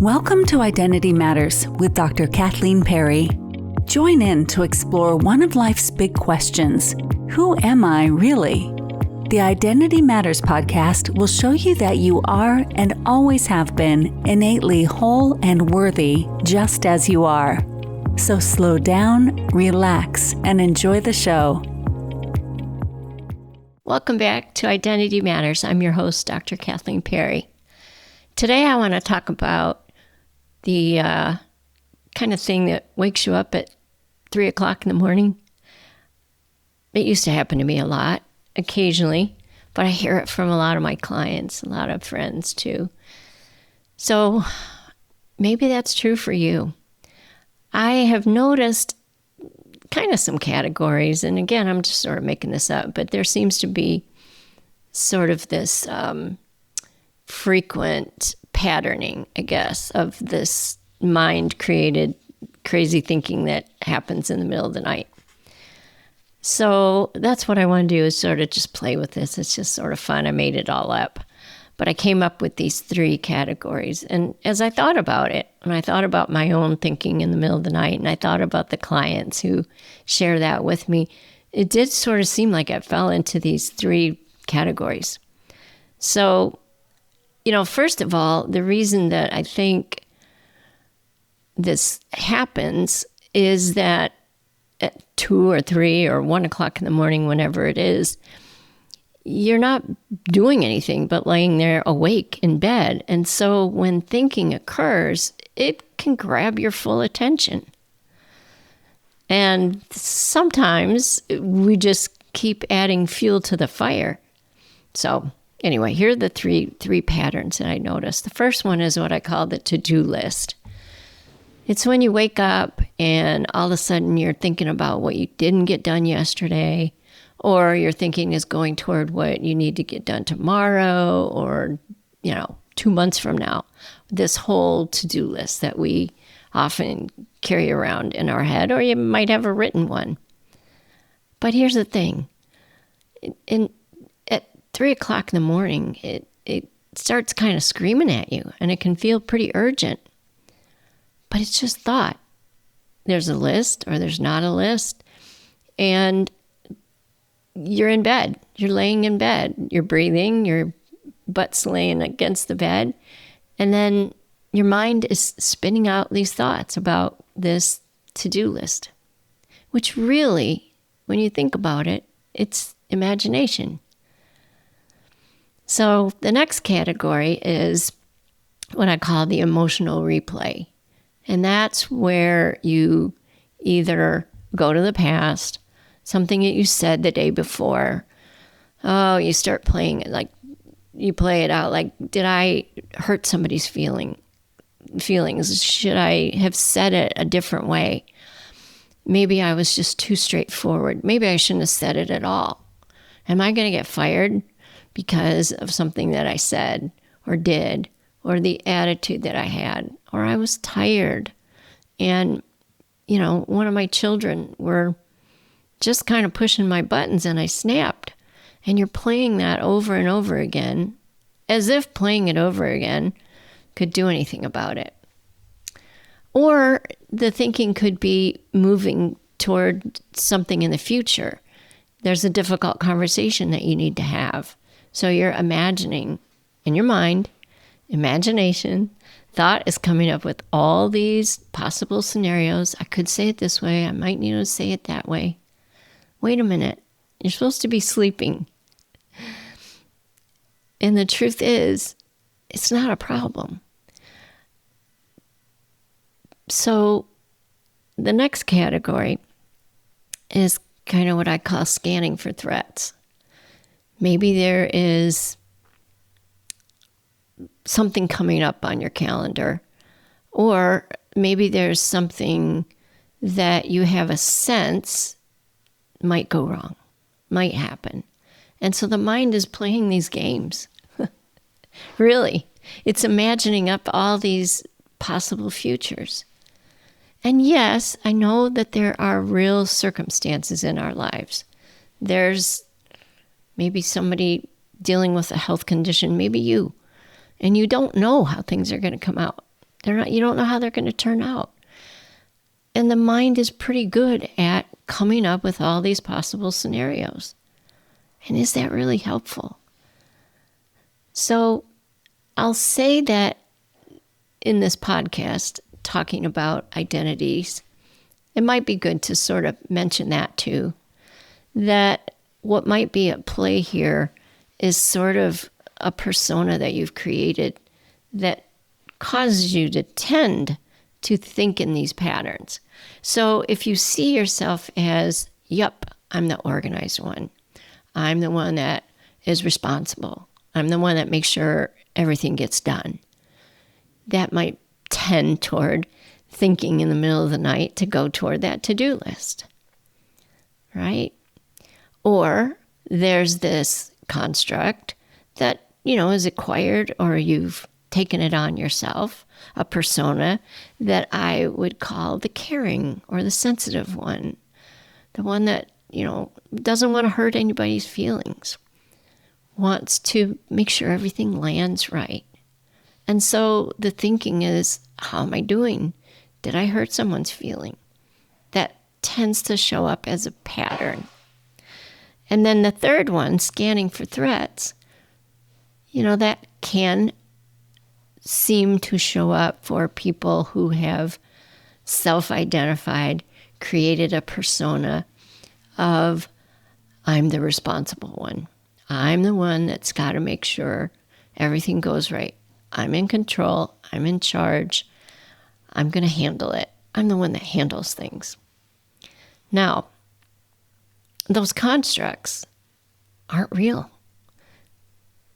Welcome to Identity Matters with Dr. Kathleen Perry. Join in to explore one of life's big questions. Who am I really? The Identity Matters podcast will show you that you are and always have been innately whole and worthy just as you are. So slow down, relax, and enjoy the show. Welcome back to Identity Matters. I'm your host, Dr. Kathleen Perry. Today I want to talk about the kind of thing that wakes you up at 3 o'clock in the morning. It used to happen to me a lot, occasionally, but I hear it from a lot of my clients, a lot of friends too. So maybe that's true for you. I have noticed kind of some categories, and again, I'm just sort of making this up, but there seems to be sort of this frequent patterning, I guess, of this mind-created crazy thinking that happens in the middle of the night. So that's what I want to do, is sort of just play with this. It's just sort of fun. I made it all up. But I came up with these 3 categories. And as I thought about it, and I thought about my own thinking in the middle of the night, and I thought about the clients who share that with me, it did sort of seem like I fell into these 3 categories. So, first of all, the reason that I think this happens is that at 2 or 3 or 1 o'clock in the morning, whenever it is, you're not doing anything but laying there awake in bed. And so when thinking occurs, it can grab your full attention. And sometimes we just keep adding fuel to the fire. So anyway, here are the three patterns that I noticed. The first one is what I call the to-do list. It's when you wake up and all of a sudden you're thinking about what you didn't get done yesterday, or your thinking is going toward what you need to get done tomorrow or, 2 months from now. This whole to-do list that we often carry around in our head, or you might have a written one. But here's the thing. At 3 o'clock in the morning, it starts kind of screaming at you, and it can feel pretty urgent. But it's just thought. There's a list or there's not a list. And you're in bed. You're laying in bed. You're breathing. Your butt's laying against the bed. And then your mind is spinning out these thoughts about this to-do list, which really, when you think about it, it's imagination. So the next category is what I call the emotional replay. And that's where you either go to the past, something that you said the day before. Oh, you start playing it, like you play it out like, did I hurt somebody's feelings? Should I have said it a different way? Maybe I was just too straightforward. Maybe I shouldn't have said it at all. Am I going to get fired because of something that I said or did, or the attitude that I had, or I was tired? And, one of my children were just kind of pushing my buttons and I snapped. And you're playing that over and over again, as if playing it over again could do anything about it. Or the thinking could be moving toward something in the future. There's a difficult conversation that you need to have. So you're imagining in your mind, imagination, thought is coming up with all these possible scenarios. I could say it this way. I might need to say it that way. Wait a minute. You're supposed to be sleeping. And the truth is, it's not a problem. So the next category is kind of what I call scanning for threats. Maybe there is something coming up on your calendar, or maybe there's something that you have a sense might go wrong, might happen. And so the mind is playing these games. Really, it's imagining up all these possible futures. And yes, I know that there are real circumstances in our lives. There's maybe somebody dealing with a health condition, maybe you, and you don't know how things are going to come out. You don't know how they're going to turn out. And the mind is pretty good at coming up with all these possible scenarios. And is that really helpful? So I'll say that in this podcast, talking about identities, it might be good to sort of mention that too, that what might be at play here is sort of a persona that you've created that causes you to tend to think in these patterns. So if you see yourself as, yep, I'm the organized one. I'm the one that is responsible. I'm the one that makes sure everything gets done. That might tend toward thinking in the middle of the night to go toward that to-do list, right? Or there's this construct that, is acquired or you've taken it on yourself, a persona that I would call the caring or the sensitive one, the one that, doesn't want to hurt anybody's feelings, wants to make sure everything lands right. And so the thinking is, how am I doing? Did I hurt someone's feeling? That tends to show up as a pattern. And then the third one, scanning for threats, that can seem to show up for people who have self-identified, created a persona of, I'm the responsible one. I'm the one that's got to make sure everything goes right. I'm in control. I'm in charge. I'm going to handle it. I'm the one that handles things. Now, those constructs aren't real.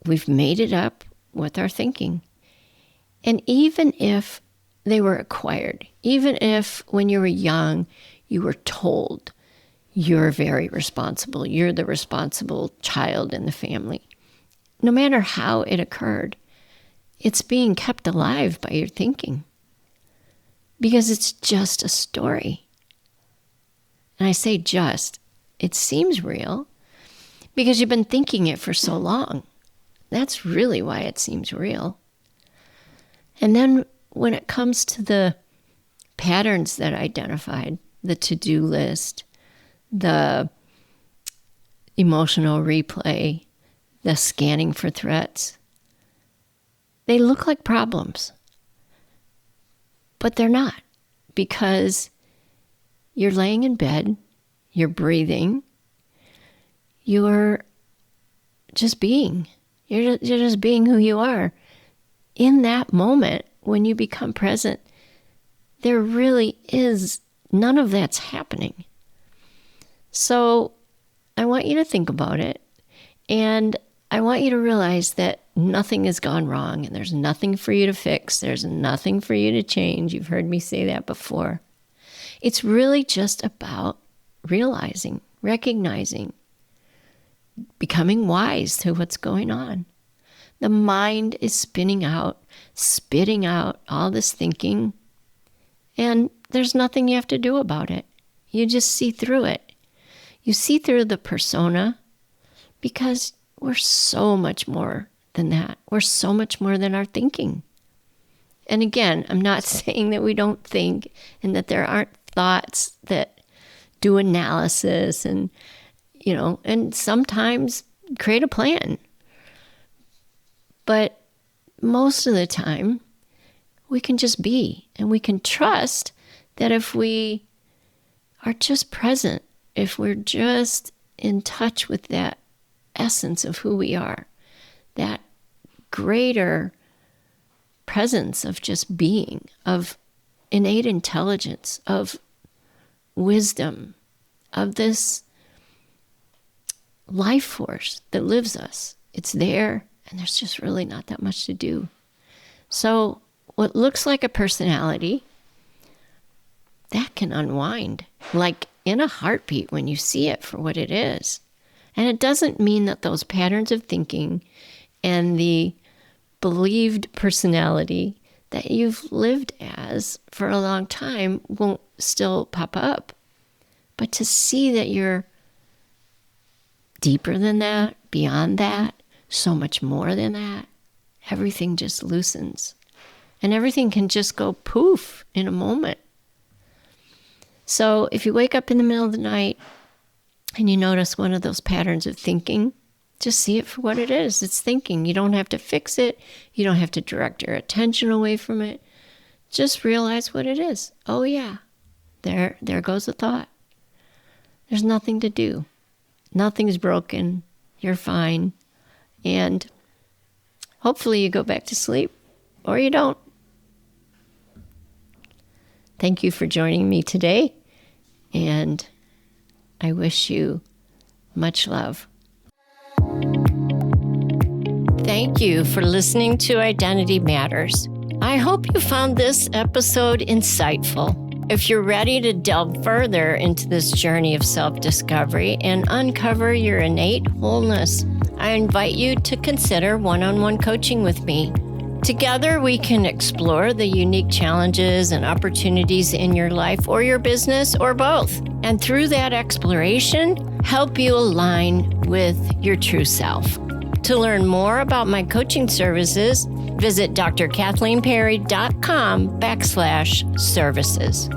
We've made it up with our thinking. And even if they were acquired, even if when you were young, you were told you're very responsible, you're the responsible child in the family, no matter how it occurred, it's being kept alive by your thinking because it's just a story. And I say just, it seems real because you've been thinking it for so long. That's really why it seems real. And then when it comes to the patterns that I identified, the to-do list, the emotional replay, the scanning for threats, they look like problems. But they're not, because you're laying in bed, you're breathing, you're just being. You're just being who you are. In that moment, when you become present, there really is none of that's happening. So I want you to think about it, and I want you to realize that nothing has gone wrong, and there's nothing for you to fix. There's nothing for you to change. You've heard me say that before. It's really just about realizing, recognizing, becoming wise to what's going on. The mind is spitting out all this thinking, and there's nothing you have to do about it. You just see through it. You see through the persona because we're so much more than that. We're so much more than our thinking. And again, I'm not saying that we don't think and that there aren't thoughts that do analysis and, and sometimes create a plan. But most of the time, we can just be, and we can trust that if we are just present, if we're just in touch with that essence of who we are, that greater presence of just being, of innate intelligence, of wisdom, of this life force that lives us. It's there, and there's just really not that much to do. So what looks like a personality, that can unwind, like in a heartbeat when you see it for what it is. And it doesn't mean that those patterns of thinking and the believed personality that you've lived as for a long time won't still pop up. But to see that you're deeper than that, beyond that, so much more than that, everything just loosens. And everything can just go poof in a moment. So if you wake up in the middle of the night and you notice one of those patterns of thinking, just see it for what it is. It's thinking. You don't have to fix it. You don't have to direct your attention away from it. Just realize what it is. Oh yeah, there goes a thought. There's nothing to do. Nothing's broken. You're fine. And hopefully you go back to sleep, or you don't. Thank you for joining me today, and I wish you much love. Thank you for listening to Identity Matters. I hope you found this episode insightful. If you're ready to delve further into this journey of self-discovery and uncover your innate wholeness, I invite you to consider one-on-one coaching with me. Together, we can explore the unique challenges and opportunities in your life or your business or both. And through that exploration, help you align with your true self. To learn more about my coaching services, visit drkathleenperry.com/services.